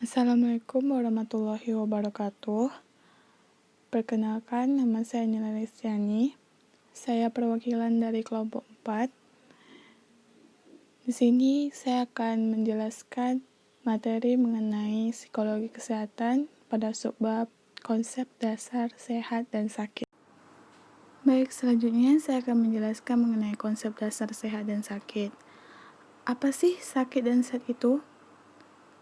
Assalamualaikum warahmatullahi wabarakatuh. Perkenalkan, nama saya Nila Lestiani. Saya perwakilan dari kelompok 4. Di sini saya akan menjelaskan materi mengenai psikologi kesehatan pada subbab konsep dasar sehat dan sakit. Baik, selanjutnya saya akan menjelaskan mengenai konsep dasar sehat dan sakit. Apa sih sakit dan sehat itu?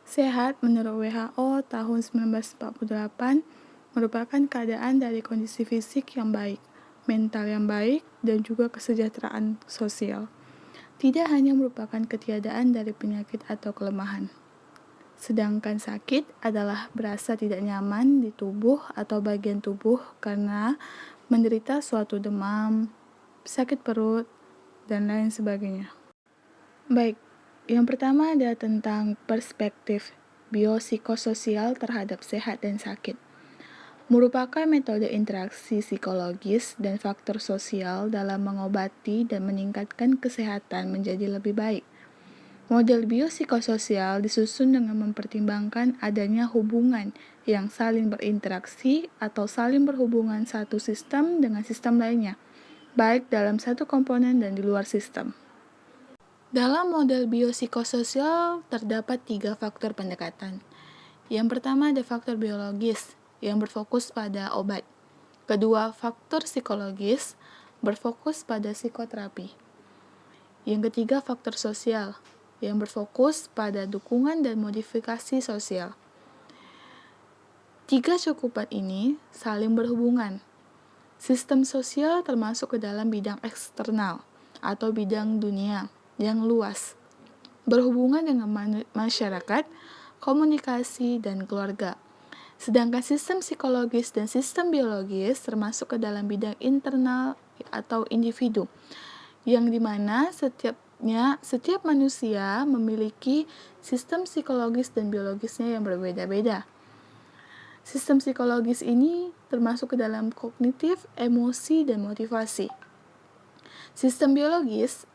Sehat menurut WHO tahun 1948 merupakan keadaan dari kondisi fisik yang baik, mental yang baik, dan juga kesejahteraan sosial. Tidak hanya merupakan ketiadaan dari penyakit atau kelemahan. Sedangkan sakit adalah berasa tidak nyaman di tubuh atau bagian tubuh karena menderita suatu demam, sakit perut, dan lain sebagainya. Baik, yang pertama adalah tentang perspektif biopsikososial terhadap sehat dan sakit. Merupakan metode interaksi psikologis dan faktor sosial dalam mengobati dan meningkatkan kesehatan menjadi lebih baik. Model biopsikososial disusun dengan mempertimbangkan adanya hubungan yang saling berinteraksi atau saling berhubungan satu sistem dengan sistem lainnya, baik dalam satu komponen dan di luar sistem. Dalam model biopsikososial terdapat 3 faktor pendekatan. Yang pertama ada faktor biologis yang berfokus pada obat. Kedua, faktor psikologis berfokus pada psikoterapi. Yang ketiga, faktor sosial yang berfokus pada dukungan dan modifikasi sosial. 3 cakupan ini saling berhubungan. Sistem sosial termasuk ke dalam bidang eksternal atau bidang dunia yang luas, berhubungan dengan masyarakat, komunikasi, dan keluarga. Sedangkan sistem psikologis dan sistem biologis termasuk ke dalam bidang internal atau individu, yang dimana setiap manusia memiliki sistem psikologis dan biologisnya yang berbeda-beda. Sistem psikologis ini termasuk ke dalam kognitif, emosi, dan motivasi. Sistem biologis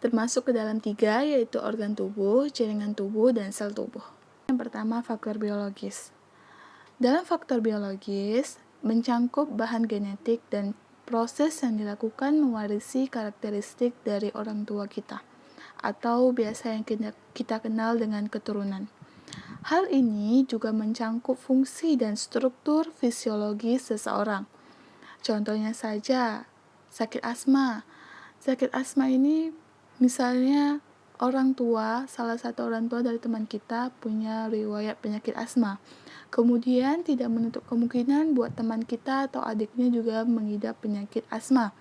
termasuk ke dalam 3, yaitu organ tubuh, jaringan tubuh, dan sel tubuh. Yang pertama, faktor biologis. Dalam faktor biologis, mencangkup bahan genetik dan proses yang dilakukan mewarisi karakteristik dari orang tua kita, atau biasa yang kita kenal dengan keturunan. Hal ini juga mencangkup fungsi dan struktur fisiologis seseorang. Contohnya saja, sakit asma. Sakit asma ini misalnya salah satu orang tua dari teman kita punya riwayat penyakit asma. Kemudian tidak menutup kemungkinan buat teman kita atau adiknya juga mengidap penyakit asma.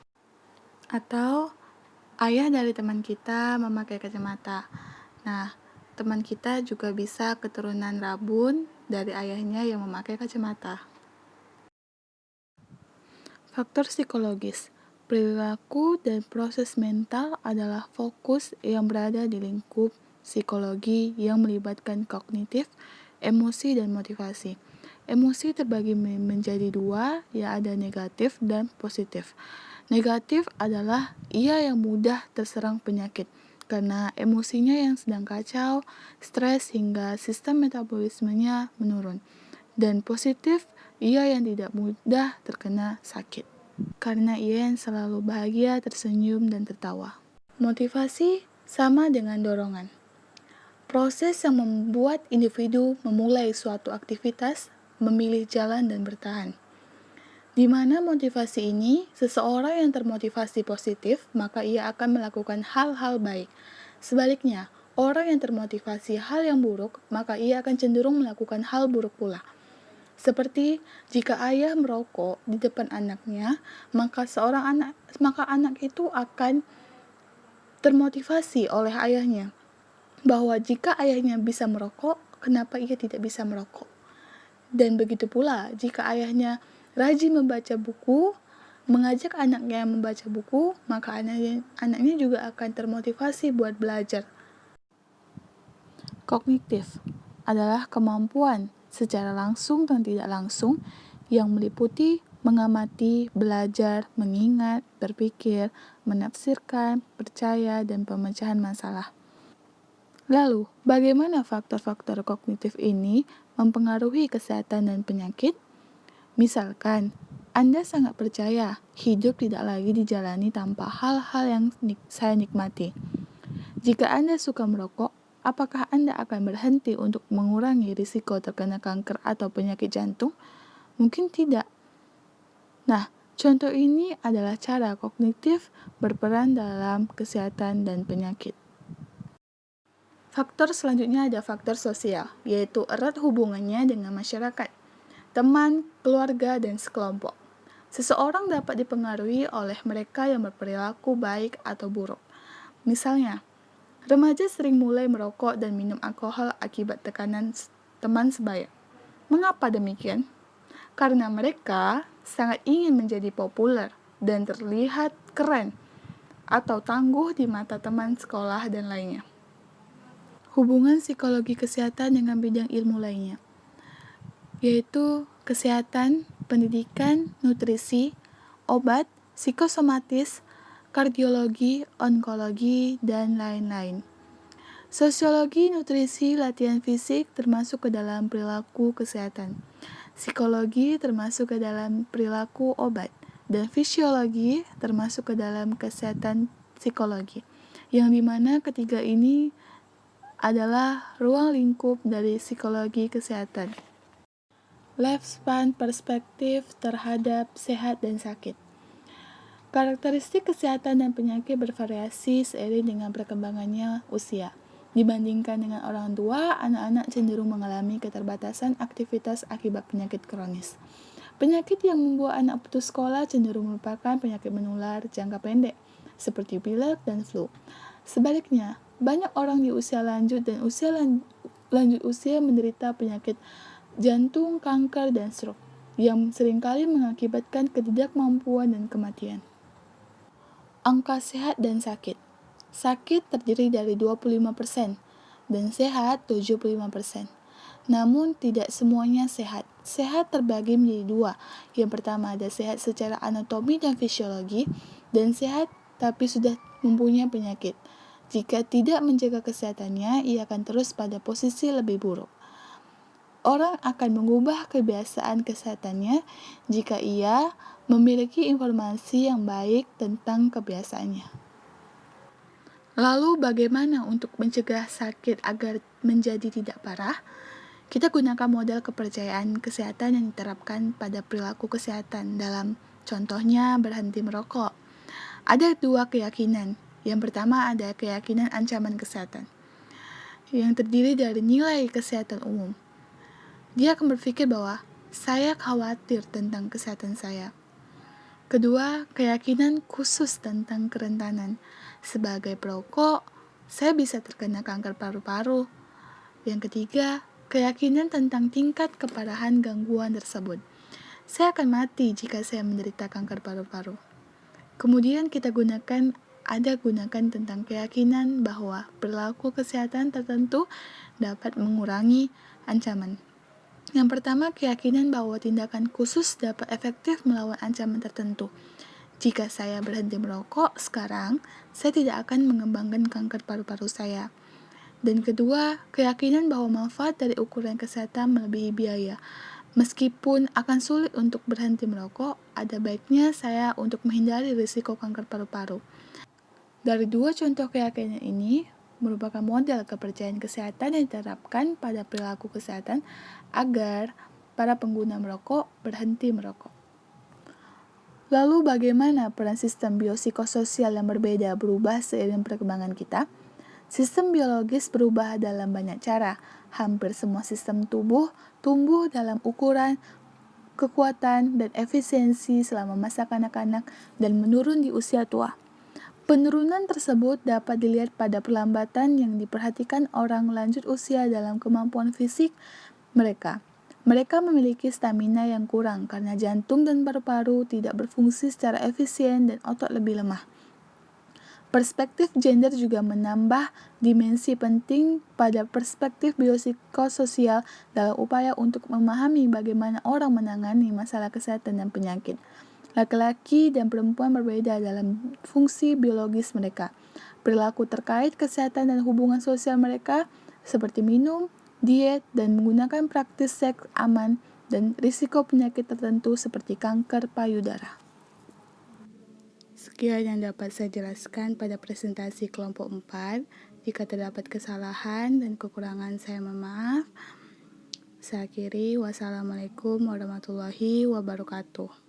Atau ayah dari teman kita memakai kacamata. Nah, teman kita juga bisa keturunan rabun dari ayahnya yang memakai kacamata. Faktor psikologis. Perilaku dan proses mental adalah fokus yang berada di lingkup psikologi yang melibatkan kognitif, emosi, dan motivasi. Emosi terbagi menjadi 2, ya ada negatif dan positif. Negatif adalah ia yang mudah terserang penyakit karena emosinya yang sedang kacau, stres hingga sistem metabolismenya menurun. Dan positif, ia yang tidak mudah terkena sakit karena ia yang selalu bahagia, tersenyum, dan tertawa. Motivasi sama dengan dorongan. Proses yang membuat individu memulai suatu aktivitas, memilih jalan, dan bertahan. Di mana motivasi ini, seseorang yang termotivasi positif, maka ia akan melakukan hal-hal baik. Sebaliknya, orang yang termotivasi hal yang buruk, maka ia akan cenderung melakukan hal buruk pula. Seperti jika ayah merokok di depan anaknya, maka anak itu akan termotivasi oleh ayahnya bahwa jika ayahnya bisa merokok, kenapa ia tidak bisa merokok? Dan begitu pula jika ayahnya rajin membaca buku, mengajak anaknya membaca buku, maka anaknya juga akan termotivasi buat belajar. Kognitif adalah kemampuan secara langsung dan tidak langsung yang meliputi mengamati, belajar, mengingat, berpikir, menafsirkan, percaya, dan pemecahan masalah. Lalu, bagaimana faktor-faktor kognitif ini mempengaruhi kesehatan dan penyakit? Misalkan, Anda sangat percaya hidup tidak lagi dijalani tanpa hal-hal yang saya nikmati. Jika Anda suka merokok, apakah Anda akan berhenti untuk mengurangi risiko terkena kanker atau penyakit jantung? Mungkin tidak. Nah, contoh ini adalah cara kognitif berperan dalam kesehatan dan penyakit. Faktor selanjutnya ada faktor sosial, yaitu erat hubungannya dengan masyarakat, teman, keluarga, dan sekelompok. Seseorang dapat dipengaruhi oleh mereka yang berperilaku baik atau buruk. Misalnya, remaja sering mulai merokok dan minum alkohol akibat tekanan teman sebaya. Mengapa demikian? Karena mereka sangat ingin menjadi populer dan terlihat keren atau tangguh di mata teman sekolah dan lainnya. Hubungan psikologi kesehatan dengan bidang ilmu lainnya, yaitu kesehatan, pendidikan, nutrisi, obat, psikosomatis, kardiologi, onkologi, dan lain-lain. Sosiologi, nutrisi, latihan fisik termasuk ke dalam perilaku kesehatan. Psikologi termasuk ke dalam perilaku obat. Dan fisiologi termasuk ke dalam kesehatan psikologi. Yang dimana ketiga ini adalah ruang lingkup dari psikologi kesehatan. Lifespan perspektif terhadap sehat dan sakit. Karakteristik kesehatan dan penyakit bervariasi seiring dengan perkembangannya usia. Dibandingkan dengan orang tua, anak-anak cenderung mengalami keterbatasan aktivitas akibat penyakit kronis. Penyakit yang membuat anak putus sekolah cenderung merupakan penyakit menular jangka pendek, seperti pilek dan flu. Sebaliknya, banyak orang di usia lanjut dan lanjut usia menderita penyakit jantung, kanker, dan stroke, yang seringkali mengakibatkan ketidakmampuan dan kematian. Angka sehat dan sakit. Sakit terdiri dari 25% dan sehat 75%. Namun tidak semuanya sehat. Sehat terbagi menjadi dua. Yang pertama ada sehat secara anatomi dan fisiologi, dan sehat tapi sudah mempunyai penyakit. Jika tidak menjaga kesehatannya, ia akan terus pada posisi lebih buruk. Orang akan mengubah kebiasaan kesehatannya jika ia memiliki informasi yang baik tentang kebiasaannya. Lalu bagaimana untuk mencegah sakit agar menjadi tidak parah? Kita gunakan model kepercayaan kesehatan yang diterapkan pada perilaku kesehatan dalam contohnya berhenti merokok. Ada dua keyakinan. Yang pertama ada keyakinan ancaman kesehatan, yang terdiri dari nilai kesehatan umum. Dia akan berpikir bahwa saya khawatir tentang kesehatan saya. Kedua, keyakinan khusus tentang kerentanan. Sebagai perokok, saya bisa terkena kanker paru-paru. Yang ketiga, keyakinan tentang tingkat keparahan gangguan tersebut. Saya akan mati jika saya menderita kanker paru-paru. Kemudian kita gunakan tentang keyakinan bahwa perilaku kesehatan tertentu dapat mengurangi ancaman. Yang pertama, keyakinan bahwa tindakan khusus dapat efektif melawan ancaman tertentu. Jika saya berhenti merokok sekarang, saya tidak akan mengembangkan kanker paru-paru saya. Dan kedua, keyakinan bahwa manfaat dari ukuran kesehatan melebihi biaya. Meskipun akan sulit untuk berhenti merokok, ada baiknya saya untuk menghindari risiko kanker paru-paru. Dari dua contoh keyakinan ini, merupakan model kepercayaan kesehatan yang diterapkan pada perilaku kesehatan agar para pengguna merokok berhenti merokok. Lalu bagaimana peran sistem biopsikososial yang berbeda berubah seiring perkembangan kita? Sistem biologis berubah dalam banyak cara. Hampir semua sistem tubuh tumbuh dalam ukuran, kekuatan, dan efisiensi selama masa kanak-kanak dan menurun di usia tua. Penurunan tersebut dapat dilihat pada perlambatan yang diperhatikan orang lanjut usia dalam kemampuan fisik mereka. Mereka memiliki stamina yang kurang karena jantung dan paru-paru tidak berfungsi secara efisien dan otot lebih lemah. Perspektif gender juga menambah dimensi penting pada perspektif biopsikososial dalam upaya untuk memahami bagaimana orang menangani masalah kesehatan dan penyakit. Laki-laki dan perempuan berbeda dalam fungsi biologis mereka. perilaku terkait kesehatan dan hubungan sosial mereka, seperti minum, diet, dan menggunakan praktis seks aman, dan risiko penyakit tertentu seperti kanker payudara. Sekian yang dapat saya jelaskan pada presentasi kelompok 4. Jika terdapat kesalahan dan kekurangan, saya mohon maaf. Saya akhiri, wassalamualaikum warahmatullahi wabarakatuh.